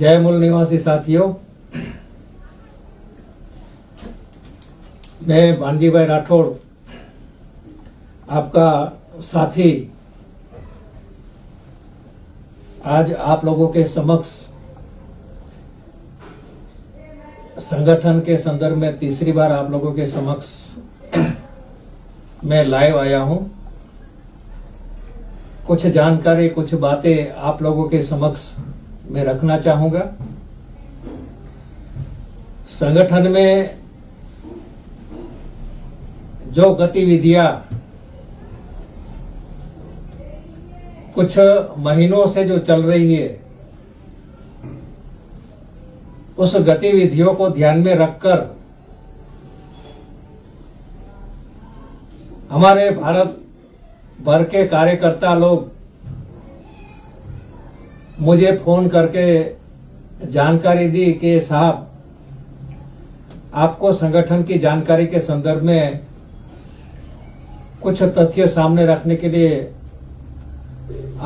जय मूल निवासी साथियों, मैं भानजी भाई राठौड़ आपका साथी आज आप लोगों के समक्ष संगठन के संदर्भ में तीसरी बार आप लोगों के समक्ष मैं लाइव आया हूं। कुछ जानकारी, कुछ बातें आप लोगों के समक्ष मैं रखना चाहूंगा। संगठन में जो गतिविधियां कुछ महीनों से जो चल रही है, उस गतिविधियों को ध्यान में रखकर हमारे भारत भर के कार्यकर्ता लोग मुझे फोन करके जानकारी दी कि साहब, आपको संगठन की जानकारी के संदर्भ में कुछ तथ्य सामने रखने के लिए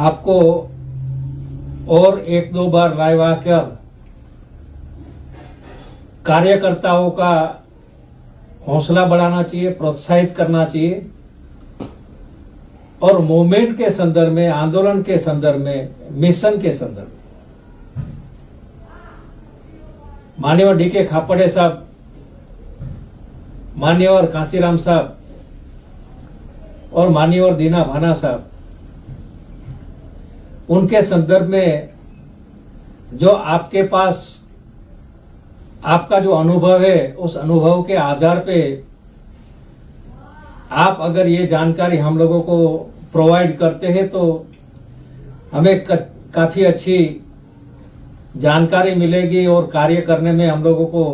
आपको और एक दो बार लाइव आकर कार्यकर्ताओं का हौसला बढ़ाना चाहिए, प्रोत्साहित करना चाहिए और मूवमेंट के संदर्भ में, आंदोलन के संदर्भ में, मिशन के संदर्भ में माननीय डी.के. खापड़े साहब, माननीय कांसीराम साहब और माननीय दीना भाना साहब, उनके संदर्भ में जो आपके पास आपका जो अनुभव है, उस अनुभव के आधार पे आप अगर ये जानकारी हम लोगों को प्रोवाइड करते हैं तो हमें काफी अच्छी जानकारी मिलेगी और कार्य करने में हम लोगों को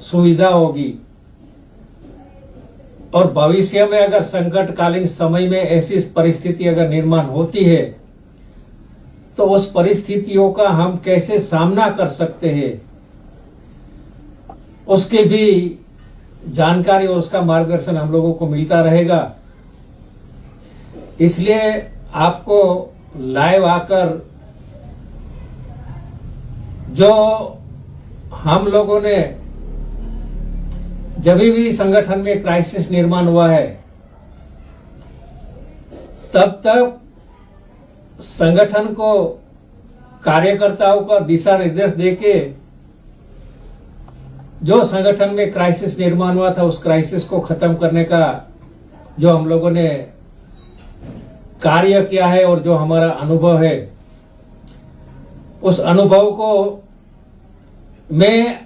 सुविधा होगी। और भविष्य में अगर संकटकालीन समय में ऐसी परिस्थिति अगर निर्माण होती है तो उस परिस्थितियों का हम कैसे सामना कर सकते हैं, उसकी भी जानकारी और उसका मार्गदर्शन हम लोगों को मिलता रहेगा। इसलिए आपको लाइव आकर जो हम लोगों ने जब भी संगठन में क्राइसिस निर्माण हुआ है, तब तक संगठन को कार्यकर्ताओं का दिशा निर्देश देके जो संगठन में क्राइसिस निर्माण हुआ था, उस क्राइसिस को खत्म करने का जो हम लोगों ने कार्य किया है और जो हमारा अनुभव है, उस अनुभव को मैं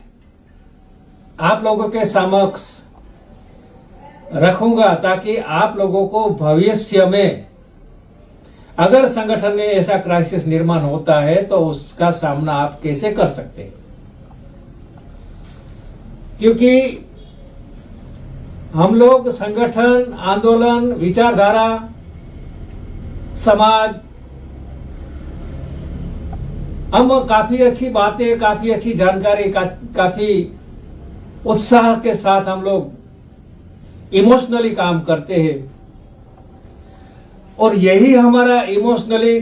आप लोगों के समक्ष रखूंगा ताकि आप लोगों को भविष्य में अगर संगठन में ऐसा क्राइसिस निर्माण होता है तो उसका सामना आप कैसे कर सकते हैं। क्योंकि हम लोग संगठन, आंदोलन, विचारधारा, समाज, हम काफी अच्छी बातें, काफी अच्छी जानकारी, काफी उत्साह के साथ हम लोग इमोशनली काम करते हैं और यही हमारा इमोशनली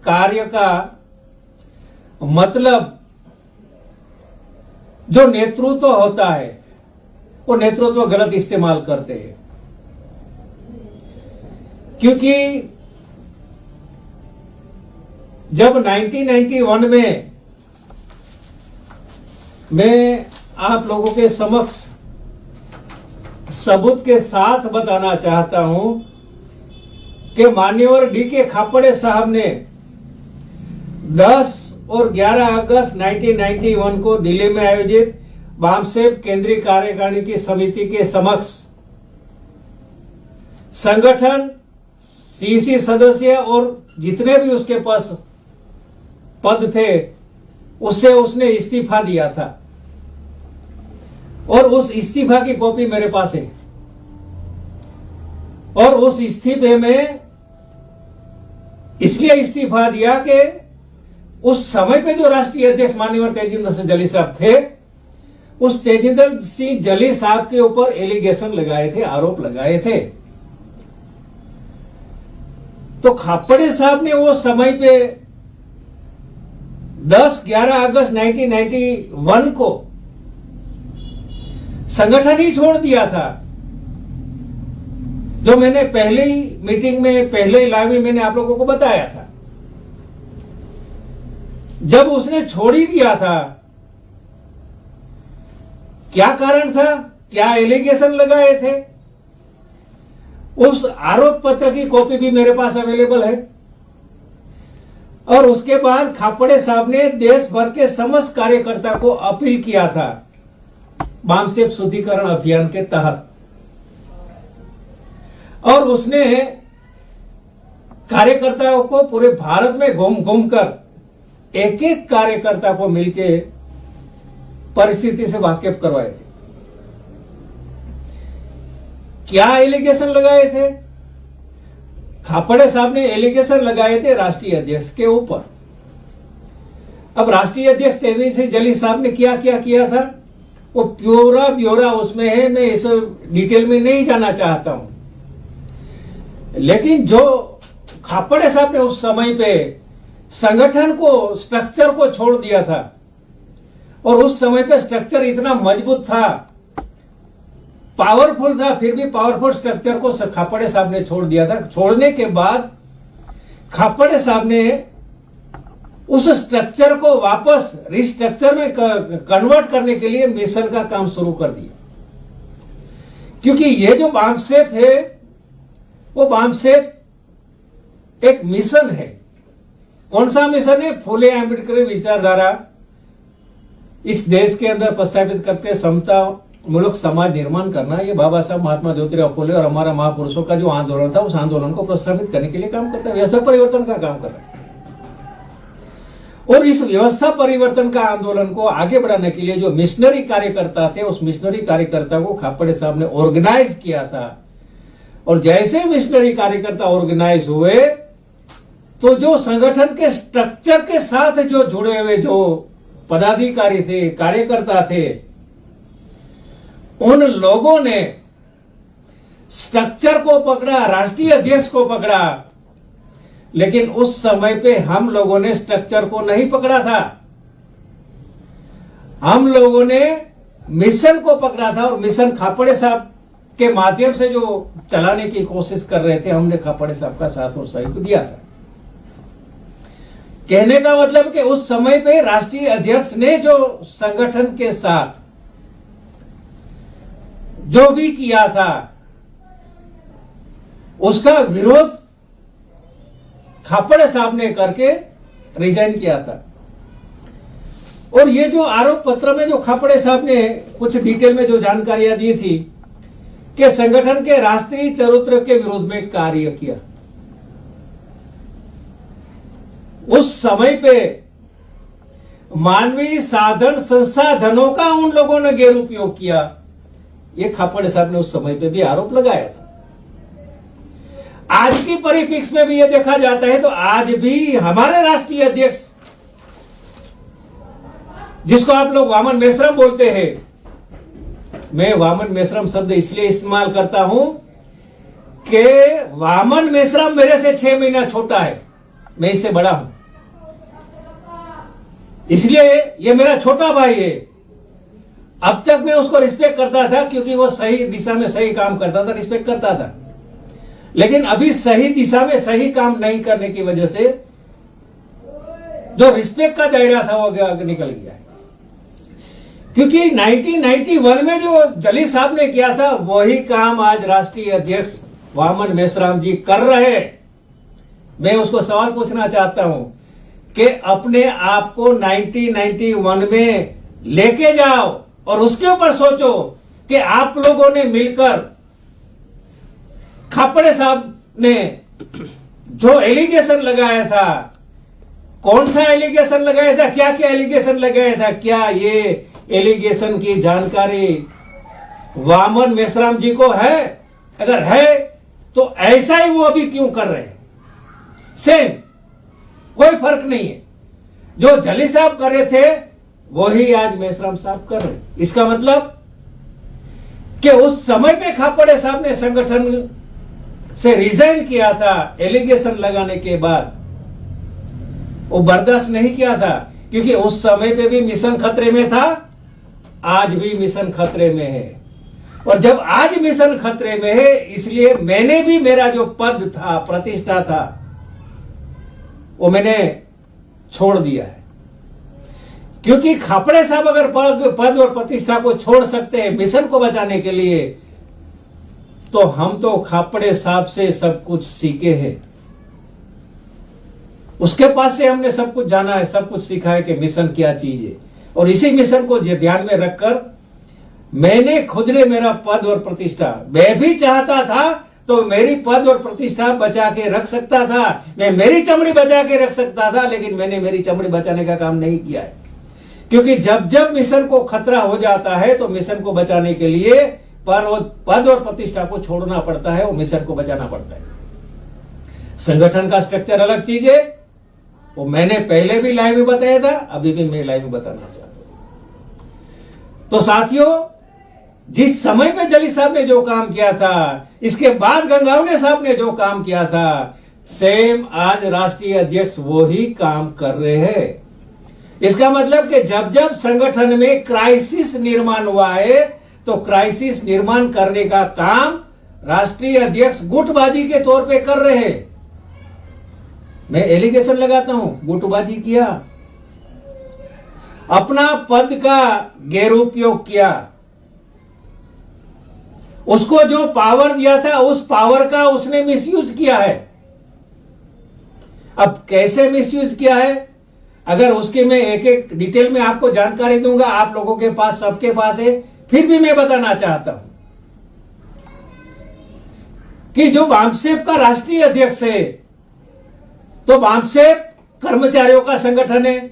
कार्य का मतलब जो नेतृत्व होता है, वो नेतृत्व गलत इस्तेमाल करते हैं। क्योंकि जब 1991 में मैं आप लोगों के समक्ष सबूत के साथ बताना चाहता हूं कि माननीय डी.के. खापड़े साहब ने 10 और 11 अगस्त 1991 को दिल्ली में आयोजित बामसेब केंद्रीय कार्यकारिणी की समिति के समक्ष संगठन, सीसी सदस्य और जितने भी उसके पास पद थे, उससे उसने इस्तीफा दिया था और उस इस्तीफा की कॉपी मेरे पास है। और उस इस्तीफे में इसलिए इस्तीफा दिया कि उस समय पे जो राष्ट्रीय अध्यक्ष माननीय तेजिंदर सिंह जली साहब थे, उस तेजिंदर सिंह जली साहब के ऊपर एलिगेशन लगाए थे, आरोप लगाए थे। तो खापड़े साहब ने वो समय पे 10-11 अगस्त 1991 को संगठन ही छोड़ दिया था, जो मैंने पहले ही मीटिंग में, पहले लाइव में मैंने आप लोगों को बताया था। जब उसने छोड़ ही दिया था, क्या कारण था, क्या एलिगेशन लगाए थे, उस आरोप पत्र की कॉपी भी मेरे पास अवेलेबल है। और उसके बाद खापड़े साहब ने देश भर के समस्त कार्यकर्ता को अपील किया था बामसेफ शुद्धिकरण अभियान के तहत, और उसने कार्यकर्ताओं को पूरे भारत में घूम घूम कर एक एक कार्यकर्ता को मिलके परिस्थिति से वाकिफ करवाए थे। क्या एलिगेशन लगाए थे? खापड़े साहब ने एलिगेशन लगाए थे राष्ट्रीय अध्यक्ष के ऊपर। अब राष्ट्रीय अध्यक्ष तेजस्वी सिंह जली साहब ने क्या क्या किया था, वो पूरा ब्यौरा उसमें है, मैं इस डिटेल में नहीं जाना चाहता हूं। लेकिन जो खापड़े साहब ने उस समय पे संगठन को, स्ट्रक्चर को छोड़ दिया था, और उस समय पे स्ट्रक्चर इतना मजबूत था, पावरफुल था, फिर भी पावरफुल स्ट्रक्चर को खापड़े साहब ने छोड़ दिया था। छोड़ने के बाद खापड़े साहब ने उस स्ट्रक्चर को वापस रिस्ट्रक्चर में कन्वर्ट करने के लिए मिशन का काम शुरू कर दिया। क्योंकि ये जो बामसेफ है, वो बामसेफ एक मिशन है। कौन सा मिशन है? फुले आंबेडकर विचारधारा इस देश के अंदर प्रस्तावित करते समता मूलक समाज निर्माण करना। ये बाबा साहब महात्मा ज्योतिराव फुले और हमारा महापुरुषों का जो आंदोलन था, उस आंदोलन को प्रस्तावित करने के लिए काम करता है, व्यवस्था परिवर्तन का काम कर रहा है। और इस व्यवस्था परिवर्तन का आंदोलन को आगे बढ़ाने के लिए जो मिशनरी कार्यकर्ता थे, उस मिशनरी कार्यकर्ता को खापड़े साहब ने ऑर्गेनाइज किया था। और जैसे मिशनरी कार्यकर्ता ऑर्गेनाइज हुए, तो जो संगठन के स्ट्रक्चर के साथ जो जुड़े हुए जो पदाधिकारी थे, कार्यकर्ता थे, उन लोगों ने स्ट्रक्चर को पकड़ा, राष्ट्रीय अध्यक्ष को पकड़ा। लेकिन उस समय पे हम लोगों ने स्ट्रक्चर को नहीं पकड़ा था, हम लोगों ने मिशन को पकड़ा था। और मिशन खापड़े साहब के माध्यम से जो चलाने की कोशिश कर रहे थे, हमने खापड़े साहब का साथ और सहयोग दिया था। कहने का मतलब कि उस समय पे राष्ट्रीय अध्यक्ष ने जो संगठन के साथ जो भी किया था, उसका विरोध खापड़े साहब ने करके रिजाइन किया था। और ये जो आरोप पत्र में जो खापड़े साहब ने कुछ डिटेल में जो जानकारियां दी थी कि संगठन के राष्ट्रीय चरित्र के विरोध में कार्य किया, उस समय पे मानवीय साधन संसाधनों का उन लोगों ने गैर उपयोग किया, ये खापड़े साहब ने उस समय पे भी आरोप लगाया था। आज की परिप्रेक्ष्य में भी ये देखा जाता है, तो आज भी हमारे राष्ट्रीय अध्यक्ष, जिसको आप लोग वामन मेश्राम बोलते हैं, मैं वामन मेश्राम शब्द इसलिए इस्तेमाल करता हूं कि वामन मेश्राम मेरे से 6 महीना छोटा है, मैं इससे बड़ा हूं, इसलिए ये मेरा छोटा भाई है। अब तक मैं उसको रिस्पेक्ट करता था क्योंकि वो सही दिशा में सही काम करता था, रिस्पेक्ट करता था। लेकिन अभी सही दिशा में सही काम नहीं करने की वजह से जो रिस्पेक्ट का दायरा था वो आगे निकल गया है। क्योंकि 1991 में जो जली साहब ने किया था, वही काम आज राष्ट्रीय अध्यक्ष वामन मेश्राम जी कर रहे। मैं उसको सवाल पूछना चाहता हूं कि अपने आप को 1991 में लेके जाओ और उसके ऊपर सोचो कि आप लोगों ने मिलकर खापड़े साहब ने जो एलिगेशन लगाया था, कौन सा एलिगेशन लगाया था, क्या क्या एलिगेशन लगाया था, क्या ये एलिगेशन की जानकारी वामन मेश्राम जी को है? अगर है तो ऐसा ही वो अभी क्यों कर रहे हैं? सेम, कोई फर्क नहीं है। जो जली साहब कर रहे थे वही आज मेश्राम साहब कर रहे। इसका मतलब कि उस समय पे खापड़े साहब ने संगठन से रिजाइन किया था, एलिगेशन लगाने के बाद वो बर्दाश्त नहीं किया था क्योंकि उस समय पे भी मिशन खतरे में था, आज भी मिशन खतरे में है। और जब आज मिशन खतरे में है, इसलिए मैंने भी मेरा जो पद था, प्रतिष्ठा था, वो मैंने छोड़ दिया है। क्योंकि खापड़े साहब अगर पद और प्रतिष्ठा को छोड़ सकते हैं मिशन को बचाने के लिए, तो हम तो खापड़े साहब से सब कुछ सीखे हैं। उसके पास से हमने सब कुछ जाना है, सब कुछ सीखा है कि मिशन क्या चीज है। और इसी मिशन को ध्यान में रखकर मैंने खुद ने मेरा पद और प्रतिष्ठा, मैं भी चाहता था तो मेरी पद और प्रतिष्ठा बचा के रख सकता था, मैं मेरी चमड़ी बचा के रख सकता था, लेकिन मैंने मेरी चमड़ी बचाने का काम नहीं किया है। क्योंकि जब जब मिशन को खतरा हो जाता है तो मिशन को बचाने के लिए पद और प्रतिष्ठा को छोड़ना पड़ता है, वो मिशन को बचाना पड़ता है। संगठन का स्ट्रक्चर अलग चीज है, वो मैंने पहले भी लाइव में बताया था, अभी भी मैं लाइव में बताना चाहता हूं। तो साथियों, जिस समय पे जली साहब ने जो काम किया था, इसके बाद गंगावने साहब ने जो काम किया था, सेम आज राष्ट्रीय अध्यक्ष वो ही काम कर रहे हैं। इसका मतलब कि जब जब संगठन में क्राइसिस निर्माण हुआ है तो क्राइसिस निर्माण करने का काम राष्ट्रीय अध्यक्ष गुटबाजी के तौर पे कर रहे हैं। मैं एलिगेशन लगाता हूं, गुटबाजी किया, अपना पद का गैरउपयोग किया, उसको जो पावर दिया था उस पावर का उसने मिसयूज किया है। अब कैसे मिसयूज किया है, अगर उसके मैं एक एक डिटेल में आपको जानकारी दूंगा, आप लोगों के पास, सबके पास है, फिर भी मैं बताना चाहता हूं कि जो बामसेफ का राष्ट्रीय अध्यक्ष है, तो बामसेफ कर्मचारियों का संगठन है,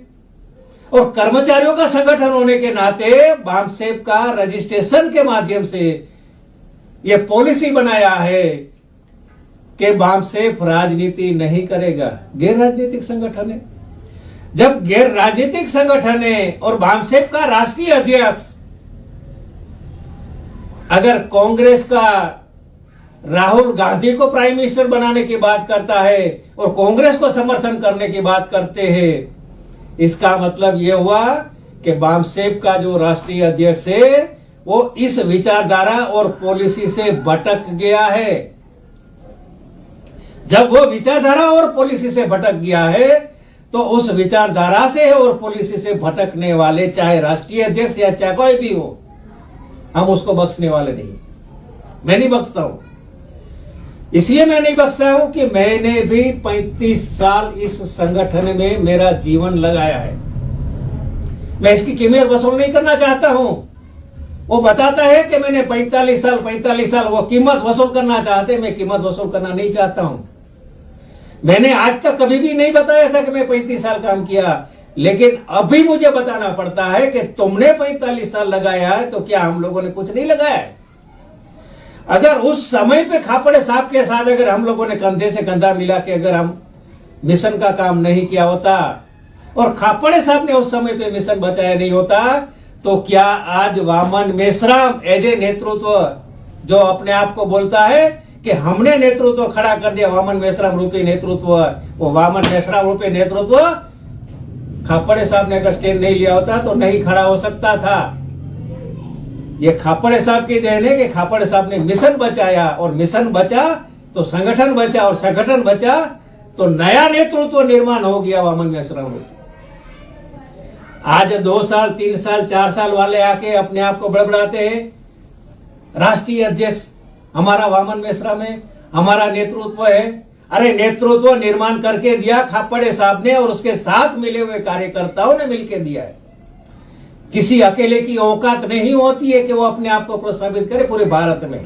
और कर्मचारियों का संगठन होने के नाते बामसेफ का रजिस्ट्रेशन के माध्यम से यह पॉलिसी बनाया है कि बामसेफ राजनीति नहीं करेगा। गैर राजनीतिक संगठन है। जब गैर राजनीतिक संगठन है और बामसेफ का राष्ट्रीय अध्यक्ष अगर कांग्रेस का राहुल गांधी को प्राइम मिनिस्टर बनाने की बात करता है और कांग्रेस को समर्थन करने की बात करते हैं, इसका मतलब यह हुआ कि बामसेफ का जो राष्ट्रीय अध्यक्ष है वो इस विचारधारा और पॉलिसी से भटक गया है। जब वो विचारधारा और पॉलिसी से भटक गया है तो उस विचारधारा से और पॉलिसी से भटकने वाले, चाहे राष्ट्रीय अध्यक्ष या चाहे कोई भी हो, हम उसको बख्शने वाले नहीं। मैं नहीं बख्शता हूं। इसलिए मैं नहीं बख्शता हूं कि मैंने भी 35 साल इस संगठन में मेरा जीवन लगाया है। मैं इसकी कीमत वसूल नहीं करना चाहता हूं। वो बताता है कि मैंने 45 साल, वो कीमत वसूल करना चाहते, मैं कीमत वसूल करना नहीं चाहता हूं। मैंने आज तक कभी भी नहीं बताया था कि मैं 35 साल काम किया, लेकिन अभी मुझे बताना पड़ता है कि तुमने 45 साल लगाया है, तो क्या हम लोगों ने कुछ नहीं लगाया है? अगर उस समय पे खापड़े साहब के साथ अगर हम लोगों ने कंधे से कंधा मिला के अगर हम मिशन का काम नहीं किया होता और खापड़े साहब ने उस समय पे मिशन बचाया नहीं होता, तो क्या आज वामन मेश्राम एज ए नेतृत्व, जो अपने आप को बोलता है कि हमने नेतृत्व खड़ा कर दिया, वामन मेश्राम रूपी नेतृत्व, वो वामन मेश्राम रूपी नेतृत्व खापड़े साहब ने अगर स्टैंड नहीं लिया होता तो नहीं खड़ा हो सकता था। ये खापड़े साहब की देन है कि खापड़े साहब ने मिशन बचाया, और मिशन बचा तो संगठन बचा, और संगठन बचा तो नया नेतृत्व निर्माण हो गया वामन मेश्राम रूपी। आज 2 साल 3 साल 4 साल वाले आके अपने आप को बड़बड़ाते हैं, राष्ट्रीय अध्यक्ष हमारा वामन मेश्राम है, हमारा नेतृत्व है। अरे नेतृत्व निर्माण करके दिया खापड़े साहब ने, और उसके साथ मिले हुए कार्यकर्ताओं ने मिलकर दिया है। किसी अकेले की औकात नहीं होती है कि वो अपने आप को प्रस्तावित करे पूरे भारत में।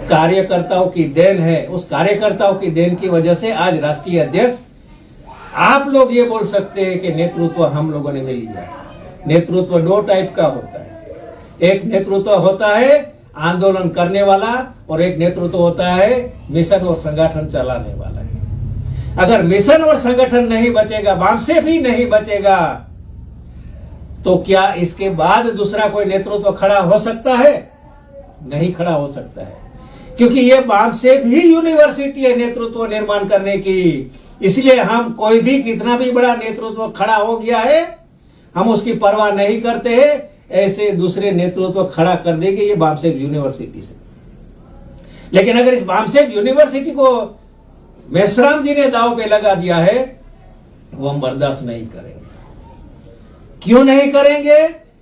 कार्यकर्ताओं की देन है, उस कार्यकर्ताओं की देन की वजह से आज राष्ट्रीय अध्यक्ष, आप लोग ये बोल सकते हैं कि नेतृत्व हम लोगों ने मिल लिया। नेतृत्व 2 टाइप का होता है। एक नेतृत्व होता है आंदोलन करने वाला, और एक नेतृत्व होता है मिशन और संगठन चलाने वाला है। अगर मिशन और संगठन नहीं बचेगा, बामसेफ ही नहीं बचेगा, तो क्या इसके बाद दूसरा कोई नेतृत्व खड़ा हो सकता है? नहीं खड़ा हो सकता है, क्योंकि ये बामसेफ ही यूनिवर्सिटी है नेतृत्व निर्माण करने की। इसलिए हम कोई भी कितना भी बड़ा नेतृत्व खड़ा हो गया है, हम उसकी परवाह नहीं करते हैं। ऐसे दूसरे नेतृत्व खड़ा कर देंगे ये बामसेफ यूनिवर्सिटी से। लेकिन अगर इस बामसेफ यूनिवर्सिटी को मेश्राम जी ने दांव पे लगा दिया है, वो हम बर्दाश्त नहीं करेंगे। क्यों नहीं करेंगे?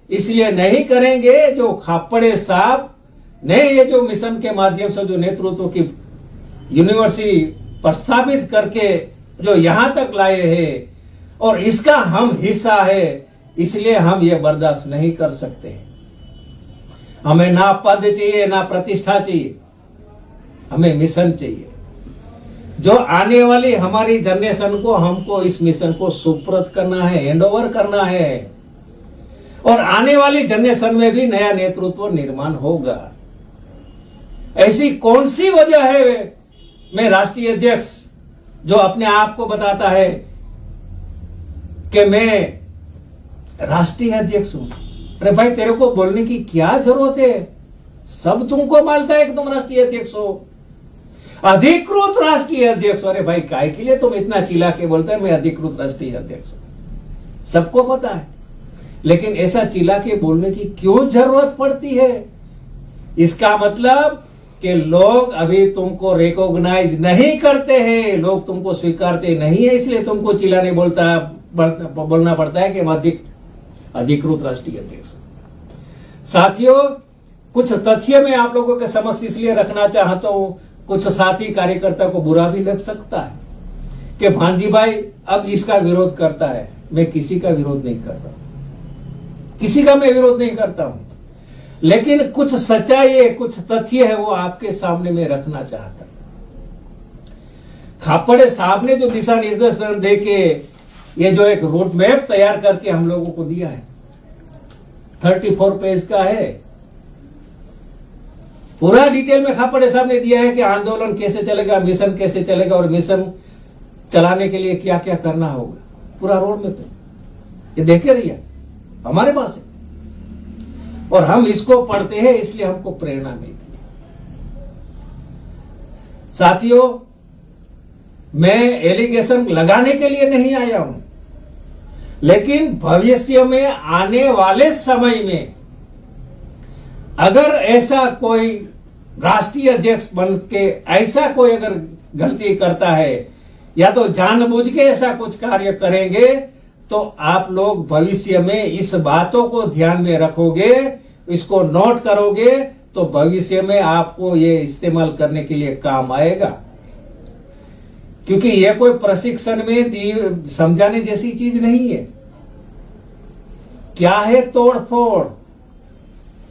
इसलिए नहीं करेंगे जो खापड़े साहब ने ये जो मिशन के माध्यम से जो नेतृत्व की यूनिवर्सिटी प्रस्तावित करके जो यहां तक लाए हैं, और इसका हम हिस्सा है, इसलिए हम ये बर्दाश्त नहीं कर सकते। हमें ना पद चाहिए ना प्रतिष्ठा चाहिए, हमें मिशन चाहिए। जो आने वाली हमारी जनरेशन को हमको इस मिशन को सुपुर्द करना है, हैंडओवर करना है, और आने वाली जनरेशन में भी नया नेतृत्व निर्माण होगा। ऐसी कौन सी वजह है मैं राष्ट्रीय अध्यक्ष जो अपने आप को बताता है कि मैं राष्ट्रीय अध्यक्ष हूं? अरे भाई, तेरे को बोलने की क्या जरूरत है? सब तुमको मानता है कि तुम राष्ट्रीय अध्यक्ष हो, अधिकृत राष्ट्रीय अध्यक्ष। अरे भाई, काय के लिए तुम इतना चिल्ला के बोलते हैं मैं अधिकृत राष्ट्रीय अध्यक्ष हूं? सबको पता है, लेकिन ऐसा चिल्ला के बोलने की क्यों जरूरत पड़ती है? इसका मतलब कि लोग अभी तुमको रिकॉग्नाइज नहीं करते हैं, लोग तुमको स्वीकारते नहीं है, इसलिए तुमको चिल्लाने बोलना पड़ता है कि हम अधिकृत राष्ट्रीय अध्यक्ष। साथियों, कुछ तथ्य मैं आप लोगों के समक्ष इसलिए रखना चाहता हूं, कुछ साथी कार्यकर्ता को बुरा भी लग सकता है कि भांजी भाई अब इसका विरोध करता है। मैं किसी का विरोध नहीं करता, किसी का मैं विरोध नहीं करता हूं, लेकिन कुछ सच्चाई है, कुछ तथ्य है, वो आपके सामने मैं रखना चाहता हूं। खापड़े साहब ने जो दिशा निर्देशन देके ये जो एक रोड मैप तैयार करके हम लोगों को दिया है, 34 पेज का है, पूरा डिटेल में खापड़े साहब ने दिया है कि आंदोलन कैसे चलेगा, मिशन कैसे चलेगा, और मिशन चलाने के लिए क्या क्या करना होगा, पूरा रोड मैप है। ये देखे रहिए, हमारे पास है, और हम इसको पढ़ते हैं, इसलिए हमको प्रेरणा मिलती है। साथियों, मैं एलिगेशन लगाने के लिए नहीं आया हूं, लेकिन भविष्य में आने वाले समय में अगर ऐसा कोई राष्ट्रीय अध्यक्ष बन के ऐसा कोई अगर गलती करता है, या तो जानबूझ के ऐसा कुछ कार्य करेंगे, तो आप लोग भविष्य में इस बातों को ध्यान में रखोगे, इसको नोट करोगे, तो भविष्य में आपको ये इस्तेमाल करने के लिए काम आएगा। क्योंकि ये कोई प्रशिक्षण में समझाने जैसी चीज नहीं है। क्या है तोड़फोड़?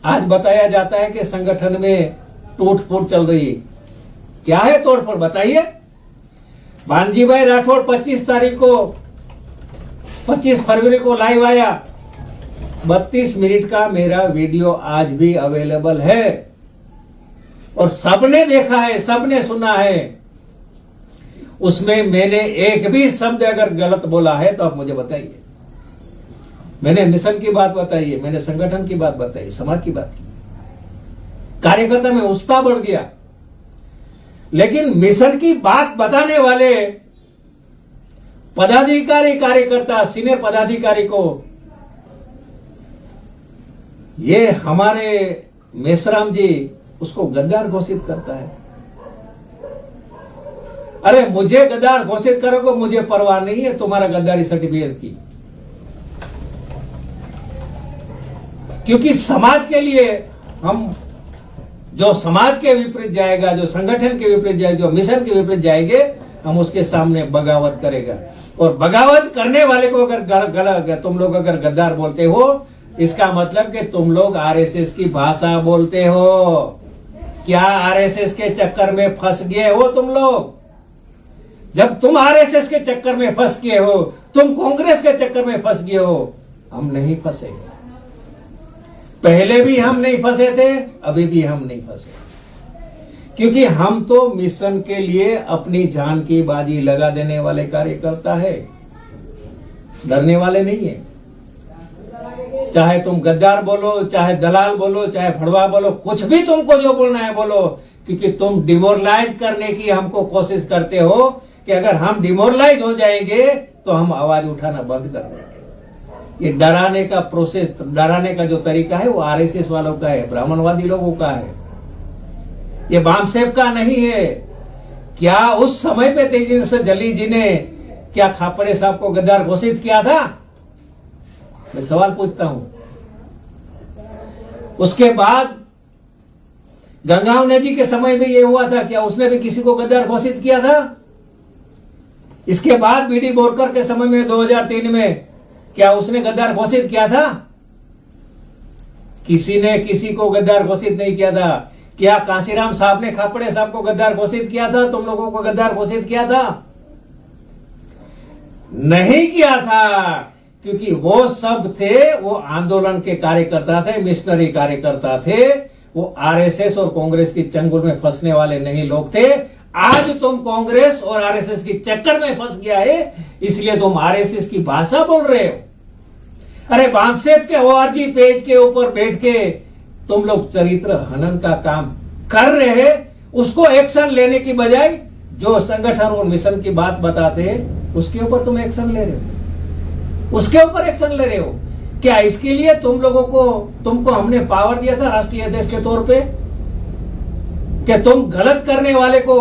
आज बताया जाता है कि संगठन में टूट-फूट चल रही है। क्या है तोड़फोड़, बताइए। भांजी भाई राठौड़ 25 फरवरी को लाइव आया, 32 मिनट का मेरा वीडियो आज भी अवेलेबल है, और सबने देखा है, सबने सुना है। उसमें मैंने एक भी शब्द अगर गलत बोला है तो आप मुझे बताइए। मैंने मिशन की बात बताई है, मैंने संगठन की बात बताई, समाज की बात की। कार्यकर्ता में उत्साह बढ़ गया, लेकिन मिशन की बात बताने वाले पदाधिकारी, कार्यकर्ता, सीनियर पदाधिकारी को ये हमारे मेश्राम जी उसको गद्दार घोषित करता है। अरे मुझे गद्दार घोषित करोगे, मुझे परवाह नहीं है तुम्हारा गद्दारी सर्टिफिकेट की, क्योंकि समाज के लिए हम जो समाज के विपरीत जाएगा, जो संगठन के विपरीत जाएगा, जो मिशन के विपरीत जाएंगे, हम उसके सामने बगावत करेगा। और बगावत करने वाले को अगर तुम लोग अगर गद्दार बोलते हो, इसका मतलब कि तुम लोग आरएसएस की भाषा बोलते हो। क्या आरएसएस के चक्कर में फंस गए हो तुम लोग? जब तुम आरएसएस के चक्कर में फंस गए हो, तुम कांग्रेस के चक्कर में फंस गए हो, हम नहीं फंसे। पहले भी हम नहीं फंसे थे, अभी भी हम नहीं फंसे, क्योंकि हम तो मिशन के लिए अपनी जान की बाजी लगा देने वाले कार्यकर्ता है, डरने वाले नहीं है। चाहे तुम गद्दार बोलो, चाहे दलाल बोलो, चाहे फड़वा बोलो, कुछ भी तुमको जो बोलना है बोलो, क्योंकि तुम डिमोरलाइज करने की हमको कोशिश करते हो कि अगर हम डिमोरलाइज हो जाएंगे तो हम आवाज उठाना बंद कर देंगे। ये डराने का प्रोसेस, डराने का जो तरीका है वो आरएसएस वालों का है, ब्राह्मणवादी लोगों का है, ये बामसेब का नहीं है। क्या उस समय पे तेजेंद्र जली जी ने क्या खापड़े साहब को गद्दार घोषित किया था? मैं सवाल पूछता हूं। उसके बाद गंगावने जी के समय में ये हुआ था, क्या उसने भी किसी को गद्दार घोषित किया था? इसके बाद बीडी बोरकर के समय में 2003 में क्या उसने गद्दार घोषित किया था? किसी ने किसी को गद्दार घोषित नहीं किया था। क्या कांसीराम साहब ने खापड़े साहब को गद्दार घोषित किया था? तुम लोगों को गद्दार घोषित किया था? नहीं किया था, क्योंकि वो सब थे, वो आंदोलन के कार्यकर्ता थे, मिशनरी कार्यकर्ता थे, वो आरएसएस और कांग्रेस की चंगुल में फंसने वाले नहीं लोग थे। आज तुम कांग्रेस और आरएसएस की चक्कर में फंस गया है, इसलिए तुम आरएसएस की भाषा बोल रहे हो। अरे बामसेब के ओआरजी पेज के ऊपर बैठ के तुम लोग चरित्र हनन का काम कर रहे हैं, उसको एक्शन लेने की बजाय जो संगठन और मिशन की बात बताते हैं उसके ऊपर तुम एक्शन ले रहे हो, उसके ऊपर एक्शन ले रहे हो। क्या इसके लिए तुमको हमने पावर दिया था राष्ट्रीय अध्यक्ष के तौर पे कि तुम गलत करने वाले को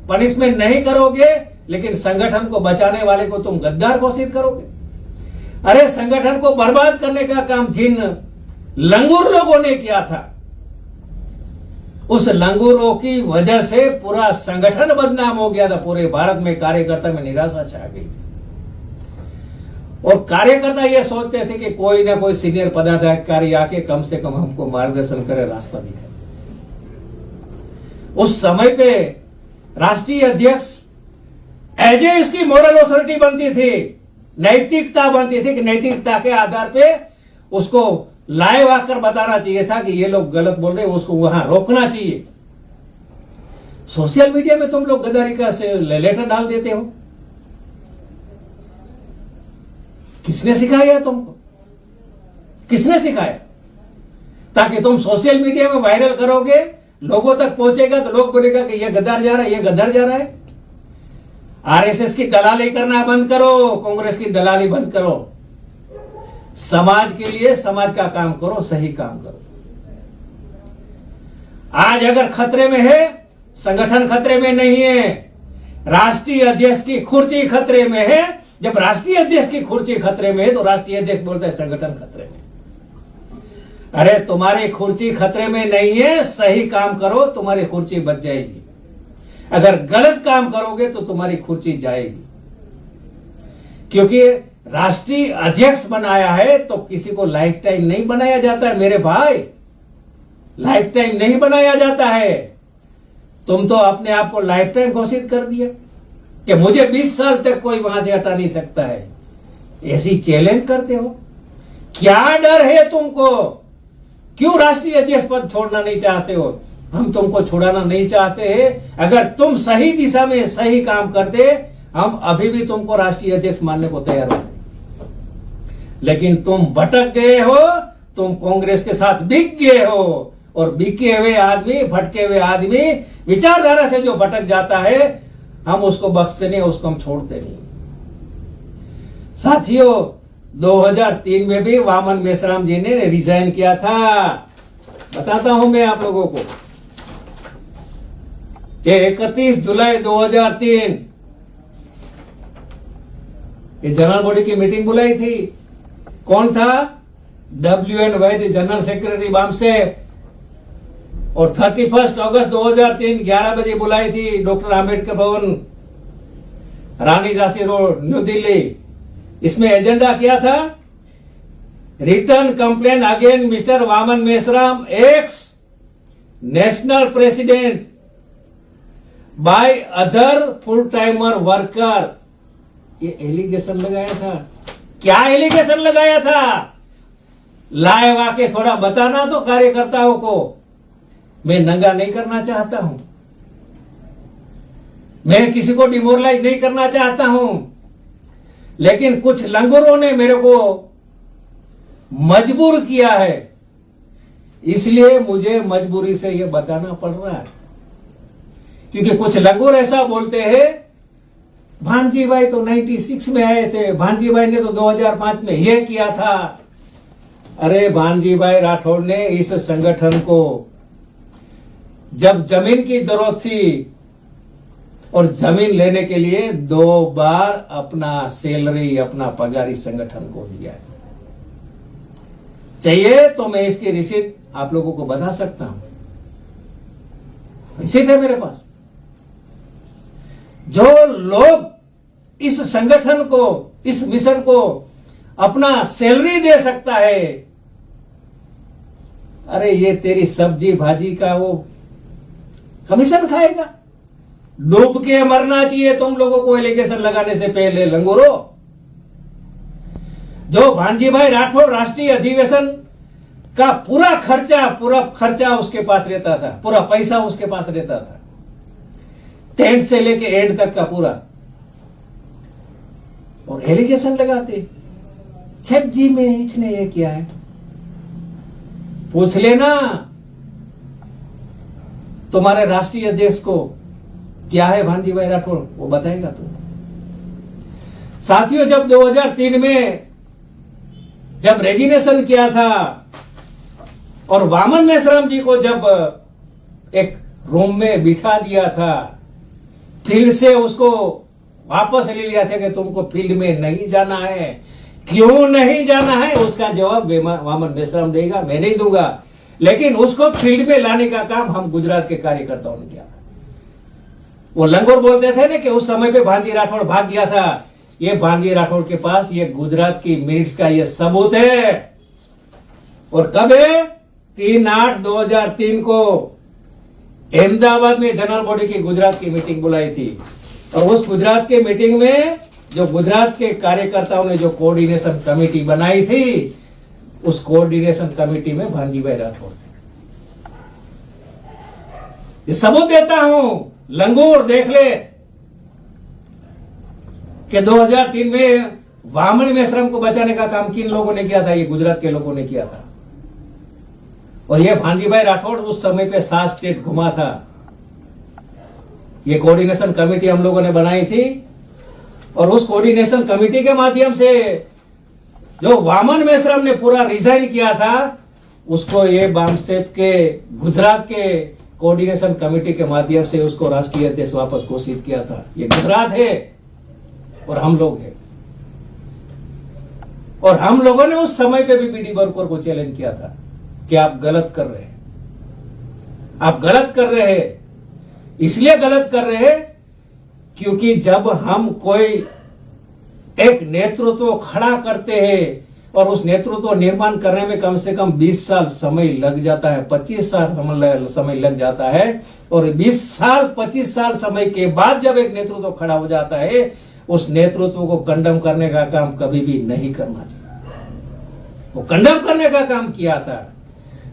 पनिशमेंट नहीं करोगे, लेकिन संगठन को बचाने वाले को तुम गद्दार घोषित करोगे? अरे संगठन को बर्बाद करने का काम जिन लंगूर लोगों ने किया था, उस लंगूरों की वजह से पूरा संगठन बदनाम हो गया था। पूरे भारत में कार्यकर्ता में निराशा छा गई थी और कार्यकर्ता ये सोचते थे कि कोई ना कोई सीनियर पदाधिकारी आके कम से कम हमको मार्गदर्शन करे, रास्ता दिखाए। उस समय पे राष्ट्रीय अध्यक्ष एज ए इसकी मोरल अथॉरिटी बनती थी, नैतिकता बनती थी कि नैतिकता के आधार पे उसको लाइव आकर बताना चाहिए था कि ये लोग गलत बोल रहे हैं, उसको वहां रोकना चाहिए। सोशल मीडिया में तुम लोग गद्दारी का लेटर डाल देते हो। किसने सिखाया तुमको? किसने सिखाया? ताकि तुम सोशल मीडिया में वायरल करोगे, लोगों तक पहुंचेगा तो लोग बोलेगा कि ये गद्दार जा रहा है, ये गद्दार जा रहा है। आरएसएस की दलाली करना बंद करो, कांग्रेस की दलाली बंद करो, समाज के लिए समाज का काम करो, सही काम करो। आज अगर खतरे में है, संगठन खतरे में नहीं है, राष्ट्रीय अध्यक्ष की कुर्सी खतरे में है। जब राष्ट्रीय अध्यक्ष की कुर्सी खतरे में है तो राष्ट्रीय अध्यक्ष बोलता है संगठन खतरे में। अरे तुम्हारी कुर्सी खतरे में नहीं है, सही काम करो, तुम्हारी कुर्सी बच जाएगी। अगर गलत काम करोगे तो तुम्हारी कुर्सी जाएगी, क्योंकि राष्ट्रीय अध्यक्ष बनाया है तो किसी को लाइफ टाइम नहीं बनाया जाता है मेरे भाई, लाइफ टाइम नहीं बनाया जाता है। तुम तो अपने आप को लाइफ टाइम घोषित कर दिया कि मुझे 20 साल तक कोई वहां से हटा नहीं सकता है, ऐसी चैलेंज करते हो। क्या डर है तुमको? क्यों राष्ट्रीय अध्यक्ष पद छोड़ना नहीं चाहते हो? हम तुमको छुड़ाना नहीं चाहते हैं। अगर तुम सही दिशा में सही काम करते, हम अभी भी तुमको राष्ट्रीय अध्यक्ष मानने को तैयार हो, लेकिन तुम भटक गए हो, तुम कांग्रेस के साथ बिक गए हो। और बिके हुए आदमी, भटके हुए आदमी, विचारधारा से जो भटक जाता है, हम उसको बख्शते नहीं, उसको हम छोड़ते नहीं। साथियों, 2003 में भी वामन मेश्राम जी ने रिजाइन किया था। बताता हूं मैं आप लोगों को, 31 जुलाई 2003 ये जनरल बॉडी की मीटिंग बुलाई थी। कौन था? WN वैद्य, जनरल सेक्रेटरी बामसेब। और 31 अगस्त 2003 11 बजे बुलाई थी doctor Ambedkar Bhavan, Rani Jhansi road, new Delhi. इसमें एजेंडा क्या था? Return complain again mister Waman Meshram ex national president by other full timer worker. ये एलिगेशन लगाया था। क्या एलिगेशन लगाया था? लाइव आके थोड़ा बताना तो कार्यकर्ताओं को। मैं नंगा नहीं करना चाहता हूं, मैं किसी को डिमोरलाइज नहीं करना चाहता हूं, लेकिन कुछ लंगूरों ने मेरे को मजबूर किया है, इसलिए मुझे मजबूरी से यह बताना पड़ रहा है। क्योंकि कुछ लंगूर ऐसा बोलते हैं भानजी भाई तो 96 में आए थे, भानजी भाई ने तो 2005 में ये किया था। अरे भानजी भाई राठौड़ ने इस संगठन को जब जमीन की जरूरत थी और जमीन लेने के लिए 2 बार अपना सैलरी, अपना पगार इस संगठन को दिया है। चाहिए तो मैं इसकी रिसीट आप लोगों को बता सकता हूं, रिसीट है मेरे पास। जो लोग इस संगठन को, इस मिशन को अपना सैलरी दे सकता है, अरे ये तेरी सब्जी भाजी का वो कमीशन खाएगा। डूब के मरना चाहिए तुम लोगों को एलिगेशन लगाने से पहले, लंगूरो। जो भानजी भाई राठौड़ राष्ट्रीय अधिवेशन का पूरा खर्चा उसके पास रहता था, पूरा पैसा उसके पास रहता था, टेंट से लेके एंड तक का पूरा। और एलिगेशन लगाते, छठ जी में इसने ये किया है, पूछ लेना तुम्हारे राष्ट्रीय अध्यक्ष को क्या है भानजी भाई राठौड़, वो बताएगा तुम। साथियों, जब 2003 में जब रेजिग्नेशन किया था और वामन मेश्राम जी को जब एक रूम में बिठा दिया था, फील्ड से उसको वापस ले लिया था कि तुमको फील्ड में नहीं जाना है, क्यों नहीं जाना है, उसका जवाब वामन मेश्राम देगा, मैं नहीं दूंगा। लेकिन उसको फील्ड में लाने का काम हम गुजरात के कार्यकर्ताओं ने किया था। वो लंगोर बोलते थे ना कि उस समय पे भानजी राठौड़ भाग गया था। ये भानजी राठौड़ के पास ये गुजरात की मिनट्स का ये सबूत है। और कब है? 3/8/2003 को अहमदाबाद में जनरल बॉडी की गुजरात की मीटिंग बुलाई थी। और उस गुजरात के मीटिंग में जो गुजरात के कार्यकर्ताओं ने जो कोऑर्डिनेशन कमेटी बनाई थी, उस कोऑर्डिनेशन कमेटी में भानजी भाई राठौड़ थे। ये सबूत देता हूं, लंगूर देख ले कि 2003 में वामन मेश्राम को बचाने का काम किन लोगों ने किया था? ये गुजरात के लोगों ने किया था। और ये भानजी भाई राठौड़ उस समय पे 7 स्टेट घुमा था। ये कोऑर्डिनेशन कमेटी हम लोगों ने बनाई थी और उस कोऑर्डिनेशन कमेटी के माध्यम से जो वामन मेश्राम ने पूरा रिजाइन किया था, उसको ये बामसेप के गुजरात के कोऑर्डिनेशन कमेटी के माध्यम से उसको राष्ट्रीय अध्यक्ष वापस घोषित किया था। ये गुजरात है और हम लोग हैं। और हम लोगों ने उस समय पे भी बीडी बर्कर को चैलेंज किया था कि आप गलत कर रहे हैं, आप गलत कर रहे हैं। इसलिए गलत कर रहे हैं क्योंकि जब हम कोई एक नेतृत्व खड़ा करते हैं और उस नेतृत्व निर्माण करने में कम से कम 20 साल समय लग जाता है, 25 साल समय लग जाता है। और 20 साल 25 साल समय के बाद जब एक नेतृत्व खड़ा हो जाता है, उस नेतृत्व को कंडम करने का काम कभी भी नहीं करना चाहिए। वो कंडम करने का काम किया था।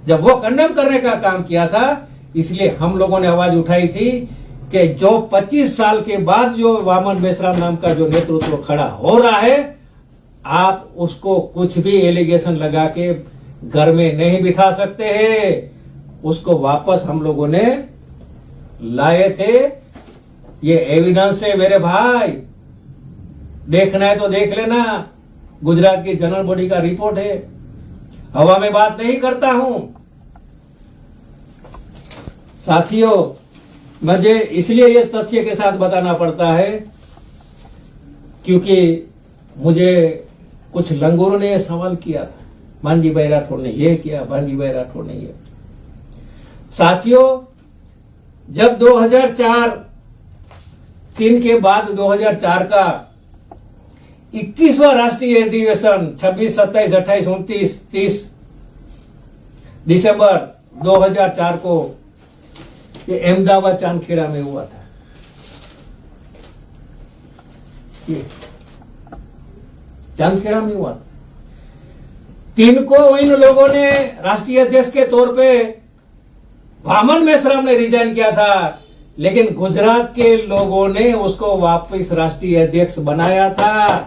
जब वो कंडम करने का काम किया था, इसलिए हम लोगों ने आवाज उठाई थी कि जो 25 साल के बाद जो वामन मेश्राम नाम का जो नेतृत्व खड़ा हो रहा है, आप उसको कुछ भी एलिगेशन लगा के घर में नहीं बिठा सकते हैं। उसको वापस हम लोगों ने लाए थे। ये एविडेंस है मेरे भाई, देखना है तो देख लेना। गुजरात की जनरल बॉडी का रिपोर्ट है, हवा में बात नहीं करता हूं। साथियों, मुझे इसलिए ये तथ्य के साथ बताना पड़ता है क्योंकि मुझे कुछ लंगूरों ने सवाल किया था, भानजी भाई राठौड़ ने ये किया, भानजी भाई राठौड़ ने ये। साथियों, जब 2004-3 के बाद 2004 का 21वां राष्ट्रीय अधिवेशन 26, 27, 28, 29, 30 दिसंबर 2004 को ये अहमदाबाद चांदखेड़ा में हुआ था। ये चांदखेड़ा में हुआ था। 3 को इन लोगों ने राष्ट्रीय अध्यक्ष के तौर पे वामन मेश्राम ने रिजाइन किया था, लेकिन गुजरात के लोगों ने उसको वापस राष्ट्रीय अध्यक्ष बनाया था।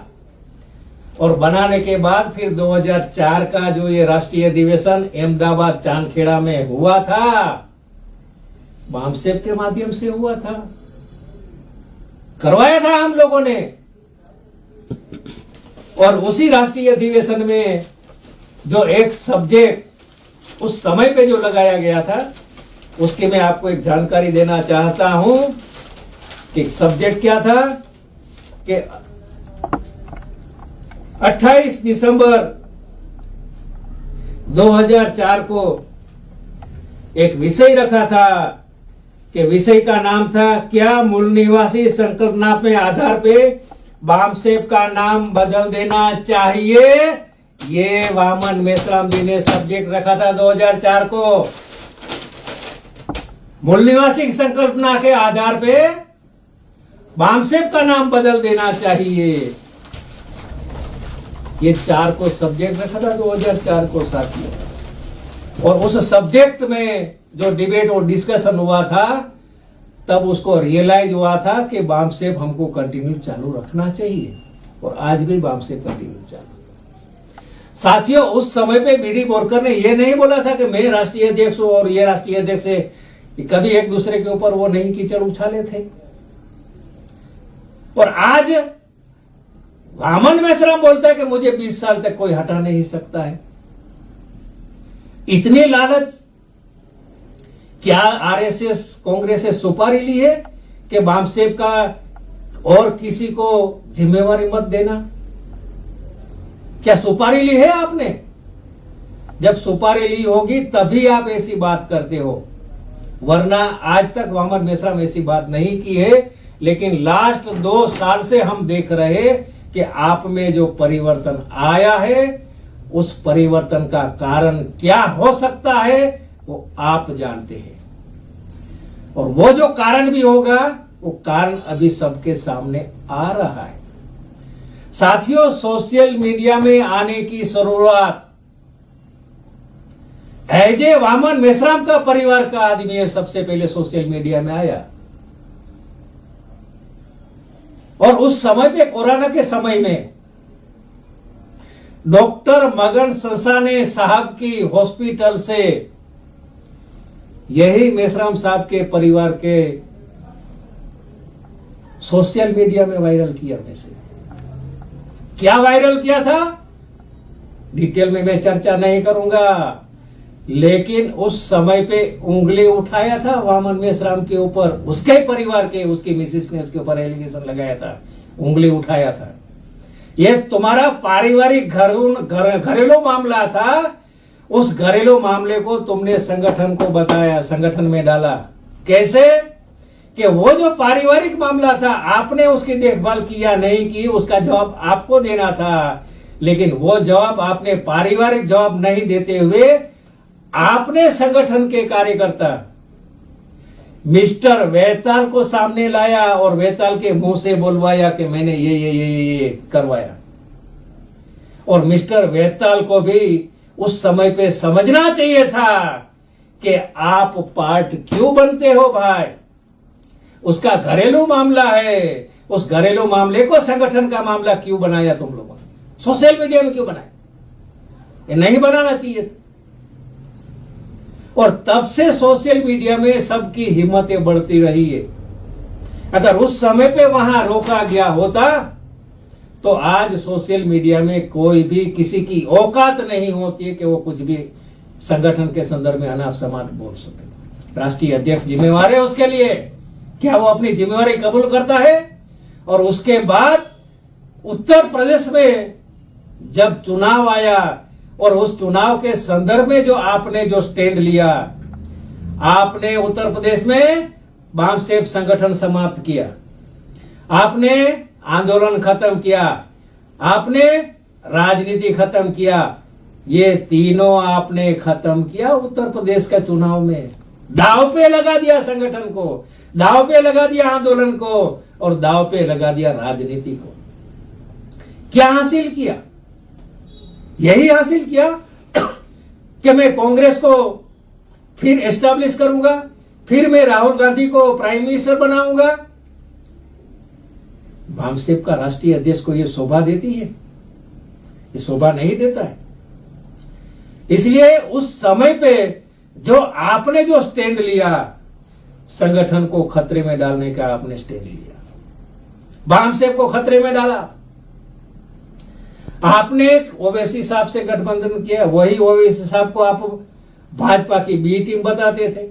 और बनाने के बाद फिर 2004 का जो ये राष्ट्रीय अधिवेशन अहमदाबाद चांदखेड़ा में हुआ था, बामसेप के माध्यम से हुआ था। करवाया था हम लोगों ने। और उसी राष्ट्रीय अधिवेशन में जो एक सब्जेक्ट उस समय पे जो लगाया गया था, उसकी मैं आपको एक जानकारी देना चाहता हूं कि सब्जेक्ट क्या था कि 28 दिसंबर 2004 को एक विषय रखा था कि विषय का नाम था, क्या मूल निवासी संकल्पना पे आधार पे बामसेब का नाम बदल देना चाहिए। ये वामन मेश्राम जी ने सब्जेक्ट रखा था 2004 को। मूल निवासी संकल्पना के आधार पे बामसेब का नाम बदल देना चाहिए। ये 4 को सब्जेक्ट रखा था 2004 को साथियों। और उस सब्जेक्ट में जो डिबेट और डिस्कशन हुआ था, तब उसको रियलाइज हुआ था कि बामसेब हमको कंटिन्यू चालू रखना चाहिए। और आज भी बामसेब कंटिन्यू चालू। साथियों, उस समय पे बीडी बोरकर ने ये नहीं बोला था कि मैं राष्ट्रीय अध्यक्ष हूं और ये राष्ट्रीय अध्यक्ष है। कभी एक दूसरे के ऊपर वो नहीं कीचड़ उछाले थे। और आज वामन मेश्राम बोलता है कि मुझे 20 साल तक कोई हटा नहीं सकता है। इतनी लालच क्या आरएसएस कांग्रेस से सुपारी ली है कि बामसेब का और किसी को जिम्मेवारी मत देना? क्या सुपारी ली है आपने? जब सुपारी ली होगी तभी आप ऐसी बात करते हो, वरना आज तक वामन मेश्राम ऐसी बात नहीं की है। लेकिन लास्ट 2 साल से हम देख रहे कि आप में जो परिवर्तन आया है, उस परिवर्तन का कारण क्या हो सकता है वो आप जानते हैं। और वो जो कारण भी होगा, वो कारण अभी सबके सामने आ रहा है। साथियों, सोशल मीडिया में आने की शुरुआत एज ए वामन मेश्राम का परिवार का आदमी है, सबसे पहले सोशल मीडिया में आया। और उस समय पे, कोरोना के समय में, डॉक्टर मगन ससाने साहब की हॉस्पिटल से यही मेश्राम साहब के परिवार के सोशल मीडिया में वायरल किया मैसेज। क्या वायरल किया था, डिटेल में मैं चर्चा नहीं करूंगा, लेकिन उस समय पे उंगली उठाया था वामन मेश्राम के ऊपर, उसके परिवार के, उसकी मिसिस ने उसके ऊपर एलिगेशन लगाया था, उंगली उठाया था। ये तुम्हारा पारिवारिक घरेलू मामला था। उस घरेलू मामले को तुमने संगठन को बताया, संगठन में डाला। कैसे कि वो जो पारिवारिक मामला था, आपने उसकी देखभाल किया नहीं की, उसका जवाब आपको देना था। लेकिन वो जवाब आपने पारिवारिक जवाब नहीं देते हुए आपने संगठन के कार्यकर्ता मिस्टर वेताल को सामने लाया और वेताल के मुंह से बोलवाया कि मैंने ये करवाया। और मिस्टर वेताल को भी उस समय पे समझना चाहिए था कि आप पार्ट क्यों बनते हो भाई। उसका घरेलू मामला है, उस घरेलू मामले को संगठन का मामला क्यों बनाया तुम लोगों ने, सोशल मीडिया में क्यों बनाया? ये नहीं बनाना चाहिए था। और तब से सोशल मीडिया में सबकी हिम्मतें बढ़ती रही है। अगर उस समय पे वहां रोका गया होता तो आज सोशल मीडिया में कोई भी किसी की औकात नहीं होती है कि वो कुछ भी संगठन के संदर्भ में अनाप शनाप बोल सके। राष्ट्रीय अध्यक्ष जिम्मेवार है उसके लिए, क्या वो अपनी जिम्मेवारी कबूल करता है? और उसके बाद उत्तर प्रदेश में जब चुनाव आया और उस चुनाव के संदर्भ में जो आपने जो स्टैंड लिया, आपने उत्तर प्रदेश में बामसेब संगठन समाप्त किया, आपने आंदोलन खत्म किया, आपने राजनीति खत्म किया। ये तीनों आपने खत्म किया उत्तर प्रदेश का चुनाव में। दांव पे लगा दिया संगठन को, दांव पे लगा दिया आंदोलन को और दांव पे लगा दिया राजनीति को। क्या हासिल किया? यही हासिल किया कि मैं कांग्रेस को फिर एस्टैब्लिश करूंगा, फिर मैं राहुल गांधी को प्राइम मिनिस्टर बनाऊंगा। बामसेब का राष्ट्रीय अध्यक्ष को यह शोभा देती है? ये शोभा नहीं देता है। इसलिए उस समय पे जो आपने जो स्टैंड लिया, संगठन को खतरे में डालने का आपने स्टैंड लिया। बाम साहब को खतरे में डाला। आपने ओवैसी साहब से गठबंधन किया, वही ओवैसी साहब को आप भाजपा की बी टीम बताते थे।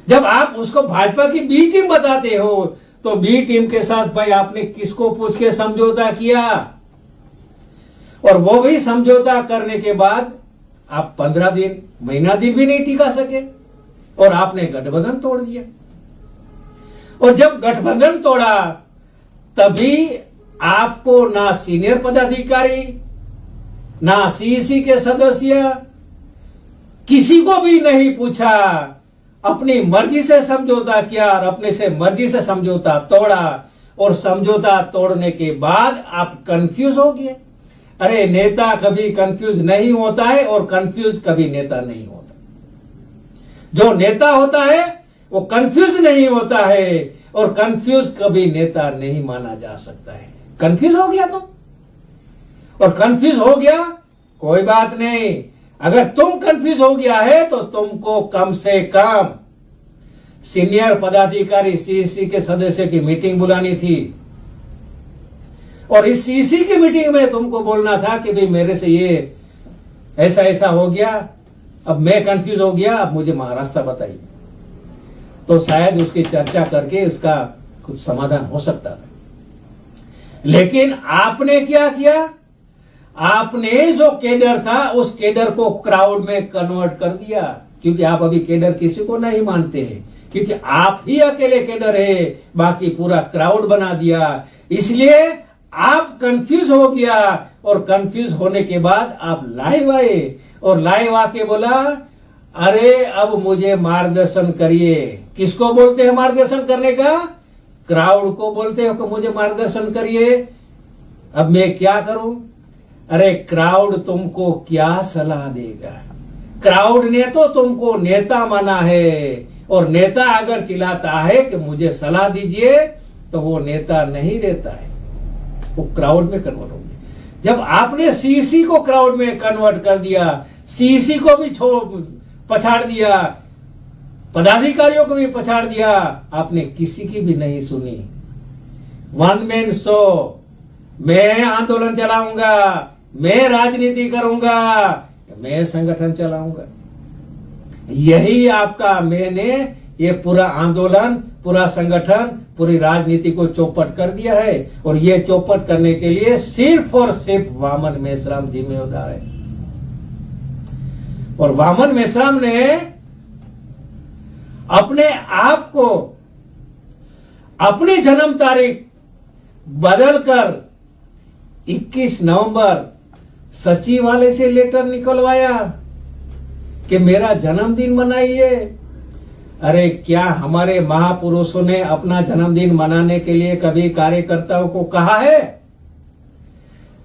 जब आप उसको भाजपा की बी टीम बताते हो तो बी टीम के साथ भाई आपने किसको पूछ के समझौता किया? और वो भी समझौता करने के बाद आप 15 दिन महीना दिन भी नहीं टिका सके और आपने गठबंधन तोड़ दिया। और जब गठबंधन तोड़ा तभी आपको ना सीनियर पदाधिकारी ना सीईसी के सदस्य किसी को भी नहीं पूछा, अपनी मर्जी से समझौता किया और अपने से मर्जी से समझौता तोड़ा। और समझौता तोड़ने के बाद आप कंफ्यूज हो गए। अरे नेता कभी कंफ्यूज नहीं होता है और कंफ्यूज कभी नेता नहीं होता। जो नेता होता है वो कंफ्यूज नहीं होता है और कंफ्यूज कभी नेता नहीं माना जा सकता है। कंफ्यूज हो गया तुम, और कंफ्यूज हो गया कोई बात नहीं। अगर तुम कंफ्यूज हो गया है तो तुमको कम से कम सीनियर पदाधिकारी सीईसी के सदस्य की मीटिंग बुलानी थी और इस सीईसी की मीटिंग में तुमको बोलना था कि भाई मेरे से ये ऐसा ऐसा हो गया, अब मैं कंफ्यूज हो गया, अब मुझे रास्ता बताइए। तो शायद उसकी चर्चा करके उसका कुछ समाधान हो सकता था। लेकिन आपने क्या किया? आपने जो केडर था उस केडर को क्राउड में कन्वर्ट कर दिया, क्योंकि आप अभी केडर किसी को नहीं मानते हैं, क्योंकि आप ही अकेले केडर है, बाकी पूरा क्राउड बना दिया। इसलिए आप कंफ्यूज हो गया और कंफ्यूज होने के बाद आप लाइव आए और लाइव आके बोला अरे अब मुझे मार्गदर्शन करिए। किसको बोलते हैं मार्गदर्शन करने का? क्राउड को बोलते हो कि मुझे मार्गदर्शन करिए। अब मैं क्या करूं? अरे क्राउड तुमको क्या सलाह देगा? क्राउड ने तो तुमको नेता माना है, और नेता अगर चिल्लाता है कि मुझे सलाह दीजिए तो वो नेता नहीं रहता है, वो क्राउड में कन्वर्ट हो गया। जब आपने सीईसी को क्राउड में कन्वर्ट कर दिया, सीईसी को भी पछाड़ दिया, पदाधिकारियों को भी पछाड़ दिया, आपने किसी की भी नहीं सुनी। वन मैन शो, मैं आंदोलन चलाऊंगा, मैं राजनीति करूंगा, मैं संगठन चलाऊंगा। यही आपका मैंने ये पूरा आंदोलन, पूरा संगठन, पूरी राजनीति को चौपट कर दिया है। और ये चौपट करने के लिए सिर्फ और सिर्फ वामन मेश्राम जिम्मेदार है। और वामन मेश्राम ने अपने आप को अपनी जन्म तारीख बदलकर 21 नवंबर सचिवालय से लेटर निकलवाया कि मेरा जन्मदिन मनाइए। अरे क्या हमारे महापुरुषों ने अपना जन्मदिन मनाने के लिए कभी कार्यकर्ताओं को कहा है?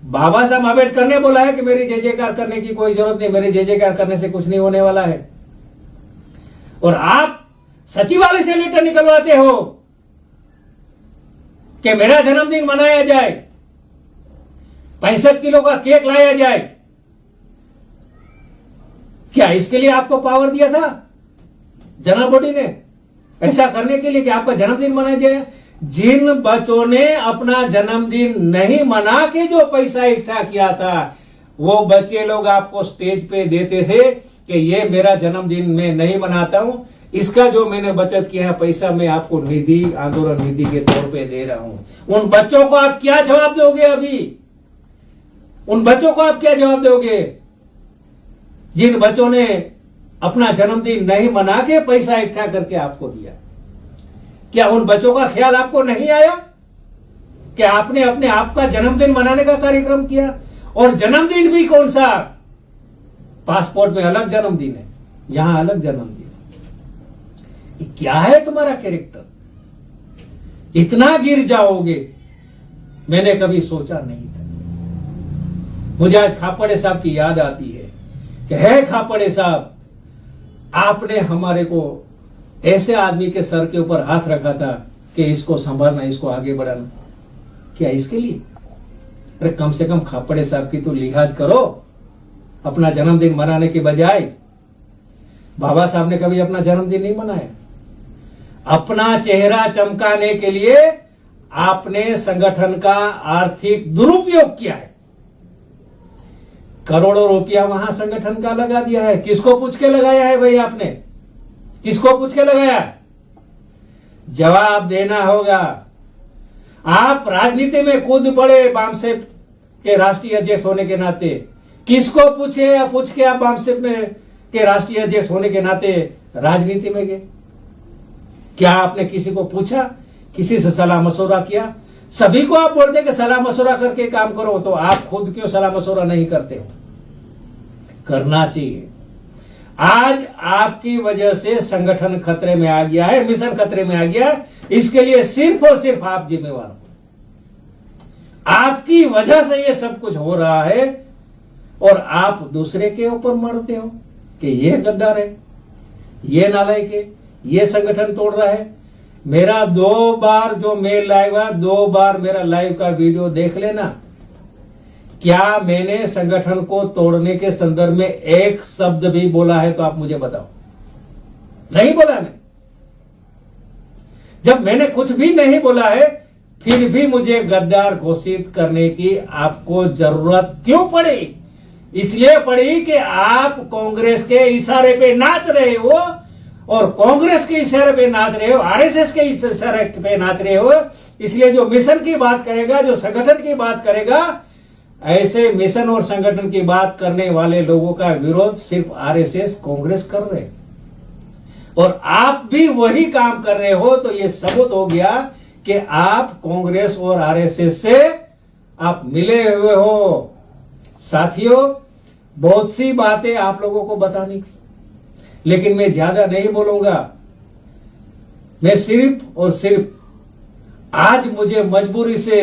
बाबा साहब अम्बेडकर ने बोला है कि मेरी जय जयकार करने की कोई जरूरत नहीं, मेरी जय जयकार करने से कुछ नहीं होने वाला है। और आप सचिवालय से लेटर निकलवाते हो कि मेरा जन्मदिन मनाया जाए, 65 किलो का केक लाया जाए। क्या इसके लिए आपको पावर दिया था जनरल बॉडी ने ऐसा करने के लिए कि आपका जन्मदिन मनाया जाए? जिन बच्चों ने अपना जन्मदिन नहीं मना के जो पैसा इकट्ठा किया था, वो बच्चे लोग आपको स्टेज पे देते थे कि ये मेरा जन्मदिन मैं नहीं मनाता हूं, इसका जो मैंने बचत किया है पैसा मैं आपको निधि, आंदोलन निधि के तौर पे दे रहा हूं। उन बच्चों को आप क्या जवाब दोगे? अभी उन बच्चों को आप क्या जवाब दोगे जिन बच्चों ने अपना जन्मदिन नहीं मना के पैसा इकट्ठा करके आपको दिया? क्या उन बच्चों का ख्याल आपको नहीं आया कि आपने अपने आप का जन्मदिन मनाने का कार्यक्रम किया? और जन्मदिन भी कौन सा? पासपोर्ट में अलग जन्मदिन है, यहां अलग जन्मदिन। क्या है तुम्हारा कैरेक्टर? इतना गिर जाओगे मैंने कभी सोचा नहीं था। मुझे आज खापड़े साहब की याद आती है कि है खापड़े साहब, आपने हमारे को ऐसे आदमी के सर के ऊपर हाथ रखा था कि इसको संभालना, इसको आगे बढ़ाना। क्या इसके लिए? अरे कम से कम खापड़े साहब की तो लिहाज करो अपना जन्मदिन मनाने के बजाय। बाबा साहब ने कभी अपना जन्मदिन नहीं मनाया। अपना चेहरा चमकाने के लिए आपने संगठन का आर्थिक दुरुपयोग किया है। करोड़ों रुपया वहां संगठन का लगा दिया है। किसको पूछ के लगाया है भाई आपने? किसको पूछ के लगाया? जवाब देना होगा। आप राजनीति में कूद पड़े बामसेप के राष्ट्रीय अध्यक्ष होने के नाते। किसको पूछे या पूछ के आप बामसेप में के राष्ट्रीय अध्यक्ष होने के नाते राजनीति में गए? क्या आपने किसी को पूछा? किसी से सलाह मशवरा किया? सभी को आप बोलते कि सलाह मशवरा करके काम करो, तो आप खुद क्यों सलाह मशवरा नहीं करते हो? करना चाहिए। आज आपकी वजह से संगठन खतरे में आ गया है, मिशन खतरे में आ गया है। इसके लिए सिर्फ और सिर्फ आप जिम्मेवार हो। आपकी वजह से ये सब कुछ हो रहा है और आप दूसरे के ऊपर मरते हो कि ये गद्दार है, ये नालायक है, ये संगठन तोड़ रहा है। मेरा 2 बार जो मेल लाइव है, 2 बार मेरा लाइव का वीडियो देख लेना। क्या मैंने संगठन को तोड़ने के संदर्भ में एक शब्द भी बोला है तो आप मुझे बताओ। नहीं बोला मैं। जब मैंने कुछ भी नहीं बोला है फिर भी मुझे गद्दार घोषित करने की आपको जरूरत क्यों पड़ी? इसलिए पड़ी कि आप कांग्रेस के इशारे पे नाच रहे हो और कांग्रेस के इशारे पे नाच रहे हो, आरएसएस के इशारे पे नाच रहे हो। इसलिए जो मिशन की बात करेगा, जो संगठन की बात करेगा, ऐसे मिशन और संगठन की बात करने वाले लोगों का विरोध सिर्फ आरएसएस कांग्रेस कर रहे हैं और आप भी वही काम कर रहे हो। तो ये सबूत हो गया कि आप कांग्रेस और आरएसएस से आप मिले हुए हो। साथियों, बहुत सी बातें आप लोगों को बतानी थी, लेकिन मैं ज्यादा नहीं बोलूंगा। मैं सिर्फ और सिर्फ आज मुझे मजबूरी से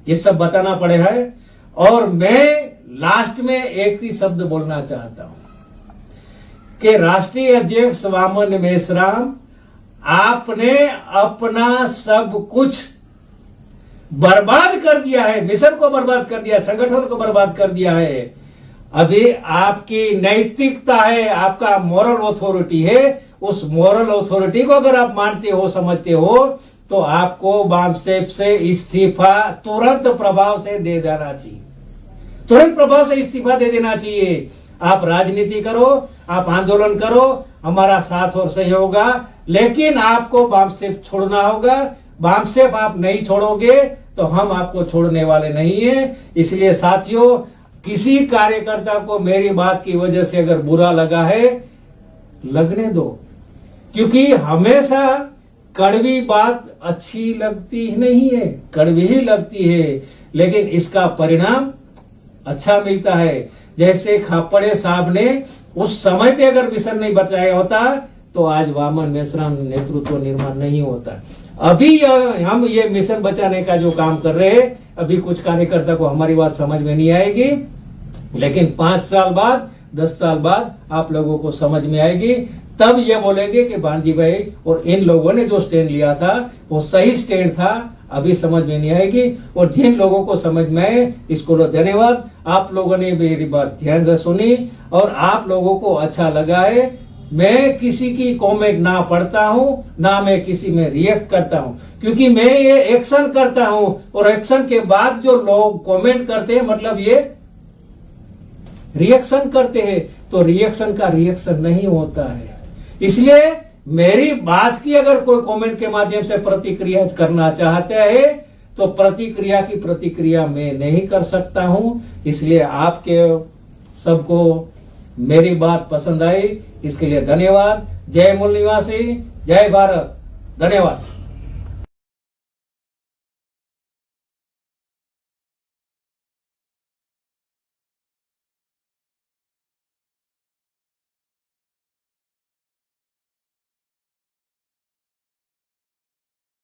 ये सब बताना पड़े है और मैं लास्ट में एक ही शब्द बोलना चाहता हूं कि राष्ट्रीय अध्यक्ष वामन मेश्राम, आपने अपना सब कुछ बर्बाद कर दिया है। मिशन को बर्बाद कर दिया, संगठन को बर्बाद कर दिया है। अभी आपकी नैतिकता है, आपका मोरल अथॉरिटी है। उस मोरल अथॉरिटी को अगर आप मानते हो, समझते हो, तो आपको बामसेप से इस्तीफा तुरंत प्रभाव से दे देना चाहिए। तुरंत प्रभाव से इस्तीफा दे देना चाहिए। आप राजनीति करो, आप आंदोलन करो, हमारा साथ और सहयोग होगा, लेकिन आपको बामसेप छोड़ना होगा। बामसेप आप नहीं छोड़ोगे तो हम आपको छोड़ने वाले नहीं है। इसलिए साथियों, किसी कार्यकर्ता को मेरी बात की वजह से अगर बुरा लगा है, लगने दो, क्योंकि हमेशा कड़वी बात अच्छी लगती नहीं है, कड़वी ही लगती है, लेकिन इसका परिणाम अच्छा मिलता है। जैसे खापड़े साहब ने उस समय पे अगर मिशन नहीं बचाया होता तो आज वामन मेश्राम नेतृत्व निर्माण नहीं होता। अभी हम ये मिशन बचाने का जो काम कर रहे हैं, अभी कुछ कार्यकर्ता को हमारी बात समझ में नहीं आएगी, लेकिन 5 साल बाद, 10 साल बाद आप लोगों को समझ में आएगी। तब ये बोलेंगे कि भांजी भाई और इन लोगों ने जो स्टैंड लिया था वो सही स्टैंड था। अभी समझ में नहीं आएगी। और जिन लोगों को समझ में आए, इसको धन्यवाद। आप लोगों ने मेरी बात ध्यान से सुनी और आप लोगों को अच्छा लगा है। मैं किसी की कमेंट ना पढ़ता हूँ, ना मैं किसी में रिएक्ट करता हूँ, क्योंकि मैं ये एक्शन करता हूँ और एक्शन के बाद जो लोग कमेंट करते हैं, मतलब ये रिएक्शन करते हैं, तो रिएक्शन का रिएक्शन नहीं होता है। इसलिए मेरी बात की अगर कोई कमेंट के माध्यम से प्रतिक्रिया करना चाहते हैं तो प्रतिक्रिया की प्रतिक्रिया मैं नहीं कर सकता हूं। इसलिए आपके सबको मेरी बात पसंद आई, इसके लिए धन्यवाद। जय मूल निवासी, जय भारत। धन्यवाद।